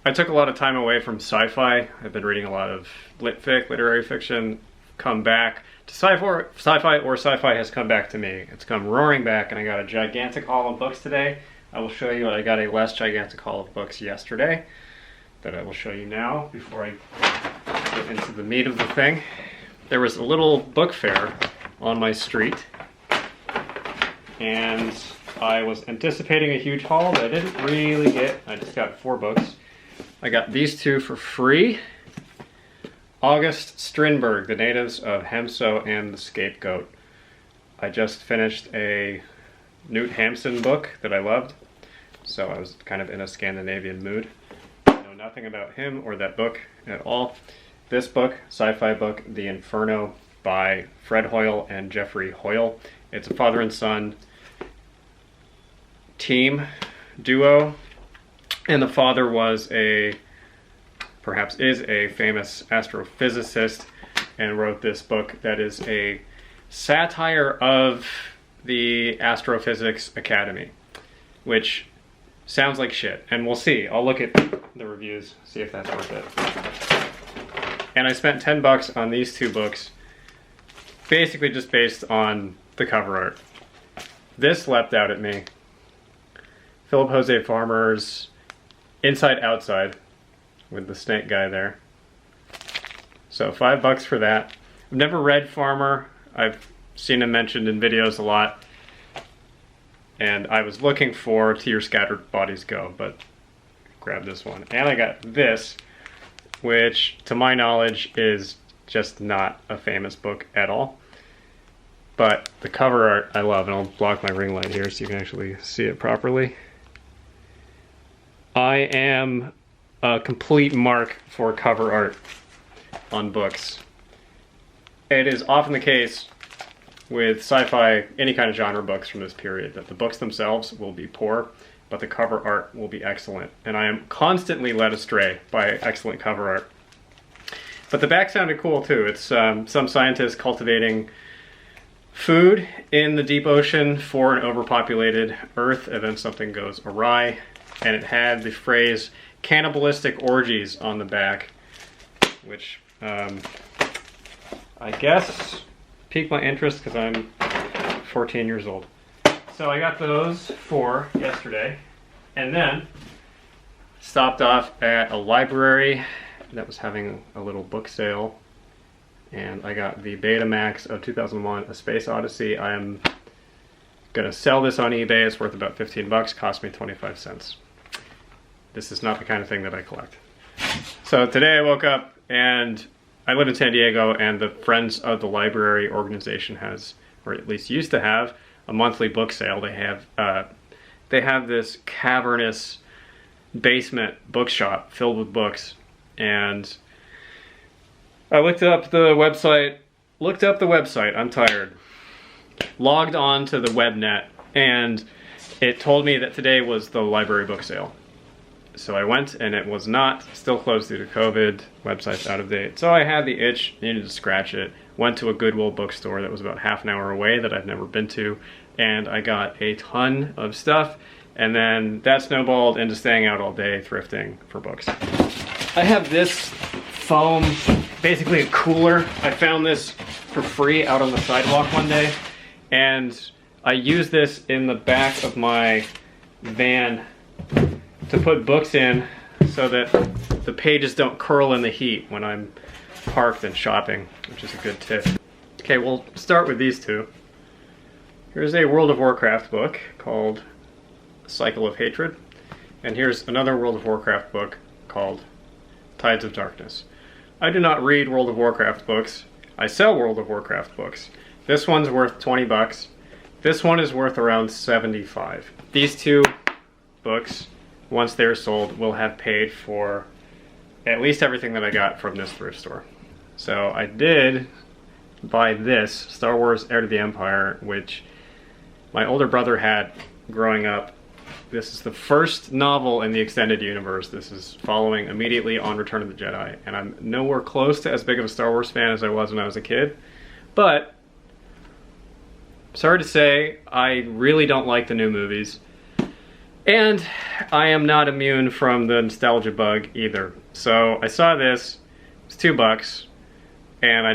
I took a lot of time away from sci-fi. I've been reading a lot of lit fic, literary fiction, come back to sci-fi, or sci-fi has come back to me. It's come roaring back, and I got a gigantic haul of books today. I will show you. I got a less gigantic haul of books yesterday that I will show you now before I get into the meat of the thing. There was a little book fair on my street, and I was anticipating a huge haul, but I didn't really get. I just got 4 books. I got these 2 for free. August Strindberg, The Natives of Hemso and the Scapegoat. I just finished a Knut Hamsun book that I loved, so I was kind of in a Scandinavian mood. I know nothing about him or that book at all. This book, sci-fi book, The Inferno by Fred Hoyle and Jeffrey Hoyle. It's a father and son team duo, and the father was perhaps is a famous astrophysicist and wrote this book that is a satire of the Astrophysics Academy, which sounds like shit, and we'll see. I'll look at the reviews, see if that's worth it. And I spent $10 on these 2 books, basically just based on the cover art. This leapt out at me. Philip Jose Farmer's Inside Outside with the snake guy there. So $5 for that. I've never read Farmer. I've seen him mentioned in videos a lot. And I was looking for To Your Scattered Bodies Go, but grabbed this one. And I got this, which to my knowledge is just not a famous book at all. But the cover art I love, and I'll block my ring light here so you can actually see it properly. I am a complete mark for cover art on books. It is often the case with sci-fi, any kind of genre books from this period, that the books themselves will be poor, but the cover art will be excellent. And I am constantly led astray by excellent cover art. But the back sounded cool too. It's some scientists cultivating food in the deep ocean for an overpopulated Earth, and then something goes awry. And it had the phrase cannibalistic orgies on the back, which I guess piqued my interest because I'm 14 years old. So I got those 4 yesterday, and then stopped off at a library that was having a little book sale, and I got the Betamax of 2001 A Space Odyssey. I am gonna sell this on eBay. It's worth about $15, cost me 25 cents. This is not the kind of thing that I collect. So today I woke up, and I live in San Diego, and the Friends of the Library organization has, or at least used to have, a monthly book sale. They have this cavernous basement bookshop filled with books, and I looked up the website, I'm tired, logged on to the webnet, and it told me that today was the library book sale. So I went, and it was not, still closed due to COVID, website's out of date. So I had the itch, needed to scratch it, went to a Goodwill bookstore that was about half an hour away that I've never been to, and I got a ton of stuff, and then that snowballed into staying out all day thrifting for books. I have this foam, basically a cooler. I found this for free out on the sidewalk one day, and I use this in the back of my van to put books in so that the pages don't curl in the heat when I'm parked and shopping, which is a good tip. Okay, we'll start with these 2. Here's a World of Warcraft book called Cycle of Hatred, and here's another World of Warcraft book called Tides of Darkness. I do not read World of Warcraft books. I sell World of Warcraft books. This one's worth $20. This one is worth around $75. These 2 books, once they're sold, will have paid for at least everything that I got from this thrift store. So I did buy this, Star Wars Heir to the Empire, which my older brother had growing up. This is the first novel in the extended universe. This is following immediately on Return of the Jedi, and I'm nowhere close to as big of a Star Wars fan as I was when I was a kid. But, sorry to say, I really don't like the new movies. And I am not immune from the nostalgia bug either. So I saw this, it's $2, and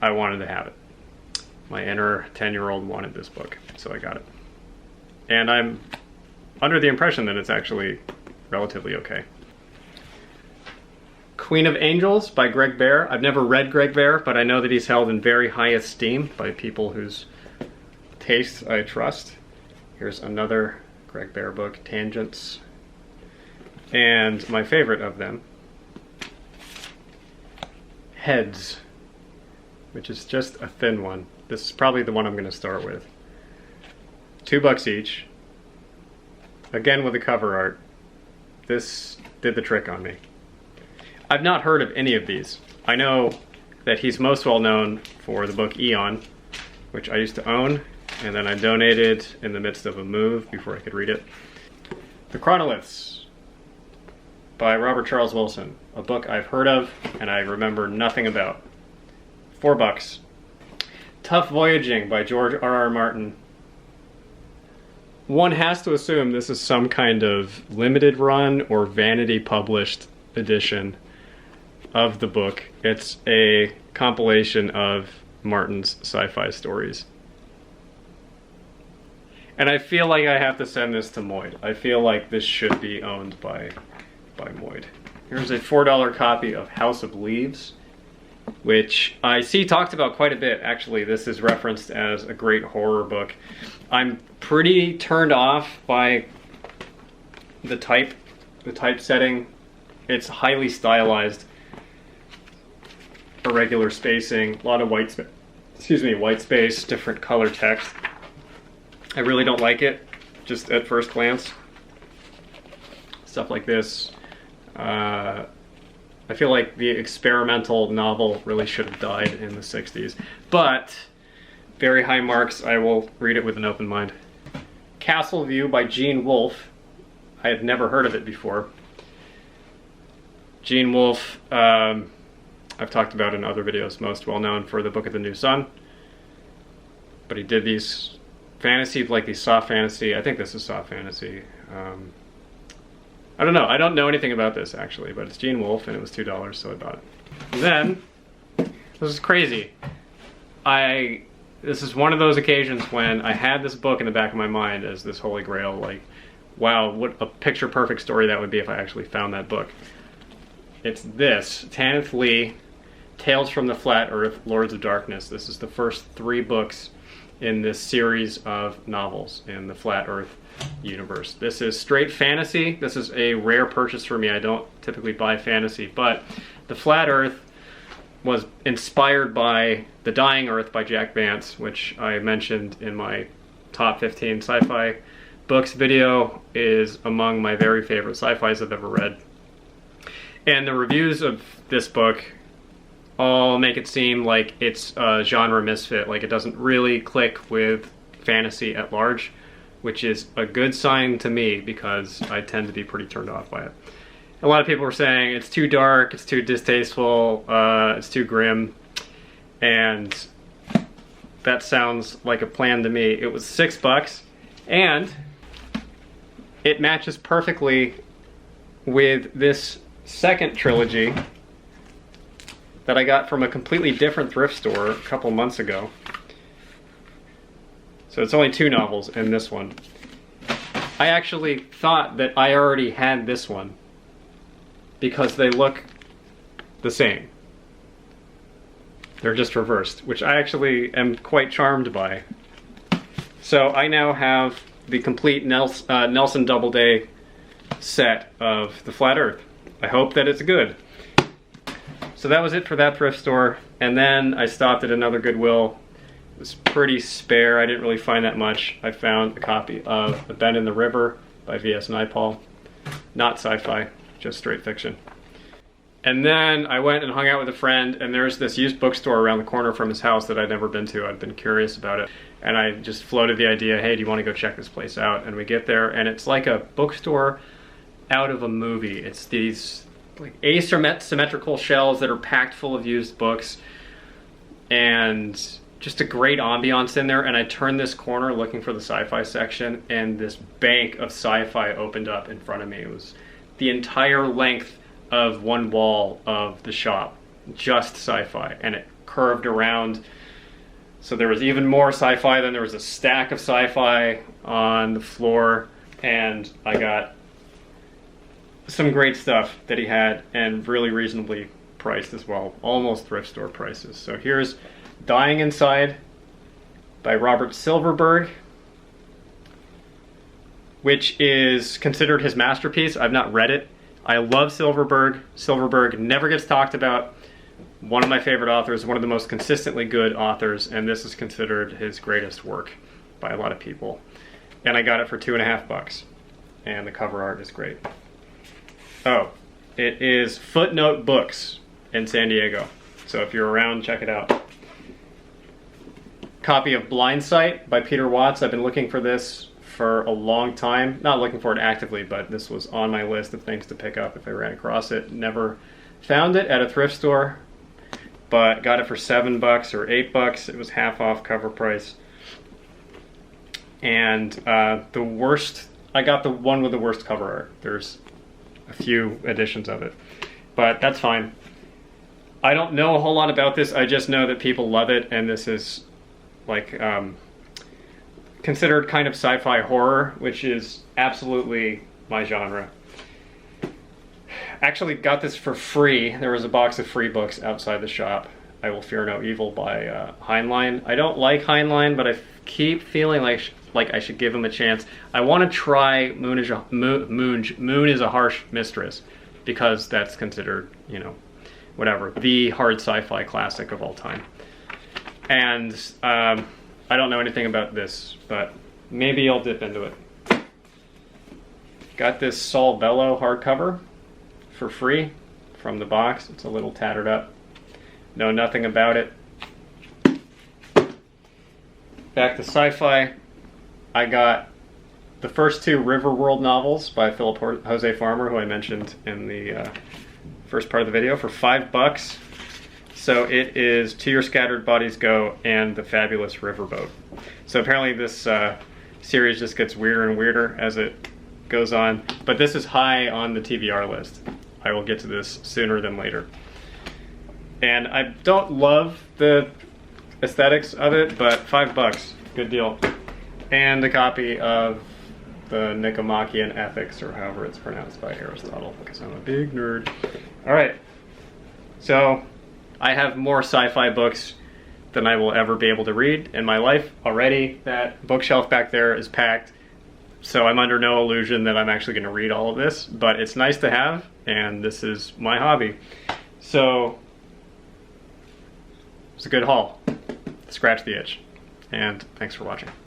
I wanted to have it. My inner 10-year-old wanted this book, so I got it. And I'm under the impression that it's actually relatively okay. Queen of Angels by Greg Bear. I've never read Greg Bear, but I know that he's held in very high esteem by people whose tastes I trust. Here's another Greg Bear book, Tangents. And my favorite of them, Heads, which is just a thin one. This is probably the one I'm going to start with. $2 each. Again with the cover art. This did the trick on me. I've not heard of any of these. I know that he's most well known for the book Eon, which I used to own, and then I donated in the midst of a move before I could read it. The Chronoliths by Robert Charles Wilson, a book I've heard of and I remember nothing about. $4. Tough Voyaging by George R.R. Martin. One has to assume this is some kind of limited run or vanity published edition of the book. It's a compilation of Martin's sci-fi stories. And I feel like I have to send this to Moid. I feel like this should be owned by Moid. Here's a $4 copy of House of Leaves, which I see talked about quite a bit. Actually, this is referenced as a great horror book. I'm pretty turned off by the typesetting. It's highly stylized, irregular spacing, a lot of white space, different color text. I really don't like it, just at first glance. Stuff like this. I feel like the experimental novel really should have died in the 60s. But, very high marks. I will read it with an open mind. Castle View by Gene Wolfe. I had never heard of it before. Gene Wolfe, I've talked about in other videos, most well known for the Book of the New Sun. But he did these fantasy, like these soft fantasy. I think this is soft fantasy. I don't know. I don't know anything about this actually, but it's Gene Wolfe and it was $2, so I bought it. And then, this is crazy. This is one of those occasions when I had this book in the back of my mind as this holy grail, like, wow, what a picture perfect story that would be if I actually found that book. It's this, Tanith Lee, Tales from the Flat Earth, Lords of Darkness. This is the first 3 books in this series of novels in the Flat Earth universe. This is straight fantasy. This is a rare purchase for me. I don't typically buy fantasy, but the Flat Earth was inspired by The Dying Earth by Jack Vance, which I mentioned in my top 15 sci-fi books video. Is among my very favorite sci-fis I've ever read. And the reviews of this book all make it seem like it's a genre misfit, like it doesn't really click with fantasy at large, which is a good sign to me because I tend to be pretty turned off by it. A lot of people were saying it's too dark, it's too distasteful, it's too grim, and that sounds like a plan to me. It was $6, and it matches perfectly with this second trilogy that I got from a completely different thrift store a couple months ago. So it's only 2 novels in this one. I actually thought that I already had this one because they look the same. They're just reversed, which I actually am quite charmed by. So I now have the complete Nelson Doubleday set of the Flat Earth. I hope that it's good. So that was it for that thrift store, and then I stopped at another Goodwill. It was pretty spare. I didn't really find that much. I found a copy of The Bend in the River by V.S. Naipaul. Not sci-fi, just straight fiction. And then I went and hung out with a friend, and there's this used bookstore around the corner from his house that I'd never been to. I'd been curious about it, and I just floated the idea, hey, do you want to go check this place out? And we get there, and it's like a bookstore out of a movie. It's these like asymmetrical shelves that are packed full of used books, and just a great ambiance in there. And I turned this corner looking for the sci-fi section, and this bank of sci-fi opened up in front of me. It was the entire length of one wall of the shop, just sci-fi, and it curved around. So there was even more sci-fi, then there was a stack of sci-fi on the floor, and I got some great stuff that he had, and really reasonably priced as well, almost thrift store prices. So here's Dying Inside by Robert Silverberg, which is considered his masterpiece. I've not read it. I love Silverberg. Silverberg never gets talked about. One of my favorite authors, one of the most consistently good authors, and this is considered his greatest work by a lot of people. And I got it for $2.50, and the cover art is great. Oh, it is Footnote Books in San Diego. So if you're around, check it out. Copy of Blind Sight by Peter Watts. I've been looking for this for a long time. Not looking for it actively, but this was on my list of things to pick up if I ran across it. Never found it at a thrift store, but got it for $7 or $8. It was half off cover price. And I got the one with the worst cover art. There's a few editions of it, but that's fine. I don't know a whole lot about this. I just know that people love it, and this is like considered kind of sci-fi horror, which is absolutely my genre. Actually got this for free. There was a box of free books outside the shop. I Will Fear No Evil by Heinlein. I don't like Heinlein, but I keep feeling like I should give him a chance. I want to try Moon is a Harsh Mistress, because that's considered, you know, whatever, the hard sci-fi classic of all time. And I don't know anything about this, but maybe I'll dip into it. Got this Saul Bellow hardcover for free from the box. It's a little tattered up. Know nothing about it. Back to sci-fi. I got the first two Riverworld novels by Philip Jose Farmer, who I mentioned in the first part of the video, for $5. So it is To Your Scattered Bodies Go and The Fabulous Riverboat. So apparently this series just gets weirder and weirder as it goes on, but this is high on the TBR list. I will get to this sooner than later. And I don't love the aesthetics of it, but $5, good deal. And a copy of the Nicomachean Ethics, or however it's pronounced, by Aristotle, because I'm a big nerd. All right, so I have more sci-fi books than I will ever be able to read in my life already. That bookshelf back there is packed, so I'm under no illusion that I'm actually going to read all of this, but it's nice to have, and this is my hobby. So it's a good haul. Scratch the itch, and thanks for watching.